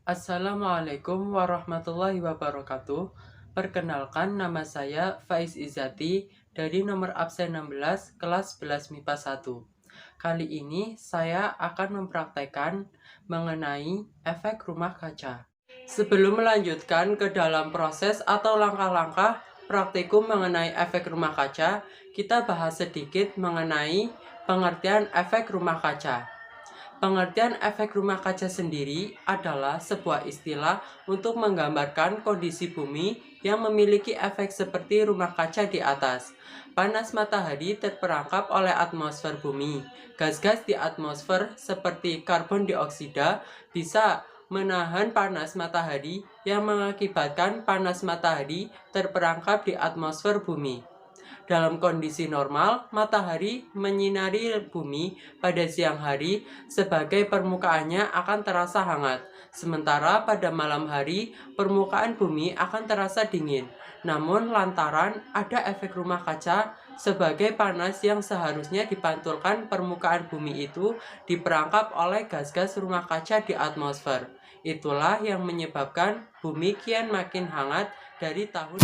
Assalamualaikum warahmatullahi wabarakatuh. Perkenalkan, nama saya Faiz Izati dari nomor absen 16 kelas 11 MIPA 1. Kali ini saya akan mempraktekkan mengenai efek rumah kaca. Sebelum melanjutkan ke dalam proses atau langkah-langkah praktikum mengenai efek rumah kaca, kita bahas sedikit mengenai pengertian efek rumah kaca. Pengertian efek rumah kaca sendiri adalah sebuah istilah untuk menggambarkan kondisi bumi yang memiliki efek seperti rumah kaca di atas. Panas matahari terperangkap oleh atmosfer bumi. Gas-gas di atmosfer seperti karbon dioksida bisa menahan panas matahari yang mengakibatkan panas matahari terperangkap di atmosfer bumi. Dalam kondisi normal, matahari menyinari bumi pada siang hari sebagai permukaannya akan terasa hangat. Sementara pada malam hari, permukaan bumi akan terasa dingin. Namun lantaran ada efek rumah kaca sebagai panas yang seharusnya dipantulkan permukaan bumi itu diperangkap oleh gas-gas rumah kaca di atmosfer. Itulah yang menyebabkan bumi kian makin hangat dari tahun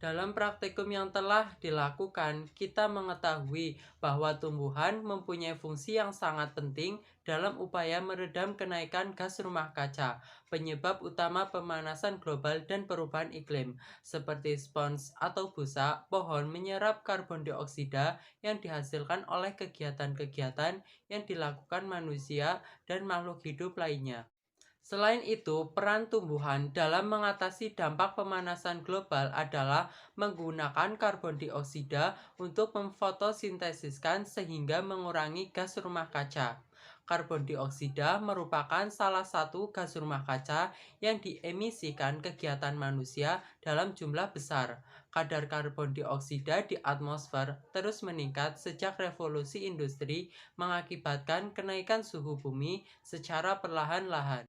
Dalam praktikum yang telah dilakukan, kita mengetahui bahwa tumbuhan mempunyai fungsi yang sangat penting dalam upaya meredam kenaikan gas rumah kaca, penyebab utama pemanasan global dan perubahan iklim, seperti spons atau busa. Pohon menyerap karbon dioksida yang dihasilkan oleh kegiatan-kegiatan yang dilakukan manusia dan makhluk hidup lainnya. Selain itu, peran tumbuhan dalam mengatasi dampak pemanasan global adalah menggunakan karbon dioksida untuk memfotosintesiskan sehingga mengurangi gas rumah kaca. Karbon dioksida merupakan salah satu gas rumah kaca yang diemisikan kegiatan manusia dalam jumlah besar. Kadar karbon dioksida di atmosfer terus meningkat sejak revolusi industri mengakibatkan kenaikan suhu bumi secara perlahan-lahan.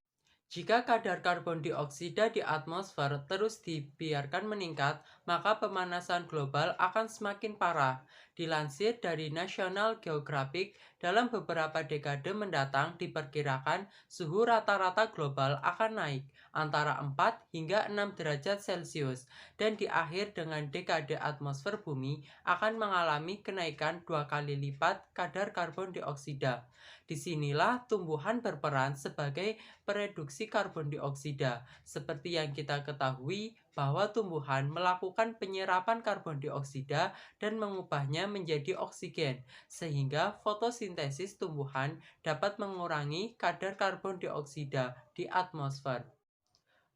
Jika kadar karbon dioksida di atmosfer terus dibiarkan meningkat, maka pemanasan global akan semakin parah. Dilansir dari National Geographic, dalam beberapa dekade mendatang diperkirakan suhu rata-rata global akan naik antara 4 hingga 6 derajat Celcius dan di akhir dengan dekade atmosfer bumi akan mengalami kenaikan 2 kali lipat kadar karbon dioksida. Disinilah tumbuhan berperan sebagai pereduksi karbon dioksida. Seperti yang kita ketahui bahwa tumbuhan melakukan penyerapan karbon dioksida dan mengubahnya menjadi oksigen, sehingga fotosintesis tumbuhan dapat mengurangi kadar karbon dioksida di atmosfer.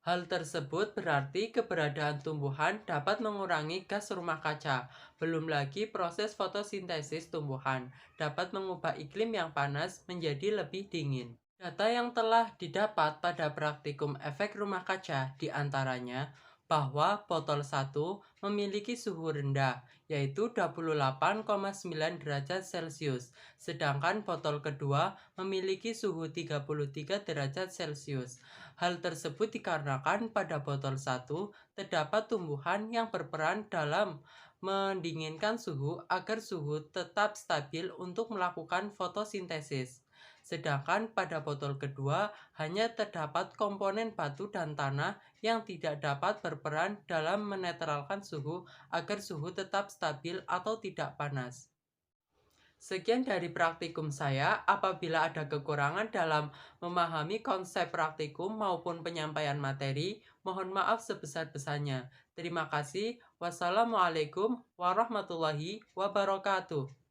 Hal tersebut berarti keberadaan tumbuhan dapat mengurangi gas rumah kaca. Belum lagi proses fotosintesis tumbuhan dapat mengubah iklim yang panas menjadi lebih dingin. Data yang telah didapat pada praktikum efek rumah kaca diantaranya bahwa botol 1 memiliki suhu rendah, yaitu 28,9 derajat Celcius, sedangkan botol kedua memiliki suhu 33 derajat Celcius. Hal tersebut dikarenakan pada botol 1 terdapat tumbuhan yang berperan dalam mendinginkan suhu agar suhu tetap stabil untuk melakukan fotosintesis. Sedangkan pada botol kedua hanya terdapat komponen batu dan tanah yang tidak dapat berperan dalam menetralkan suhu agar suhu tetap stabil atau tidak panas. Sekian dari praktikum saya. Apabila ada kekurangan dalam memahami konsep praktikum maupun penyampaian materi, mohon maaf sebesar-besarnya. Terima kasih. Wassalamualaikum warahmatullahi wabarakatuh.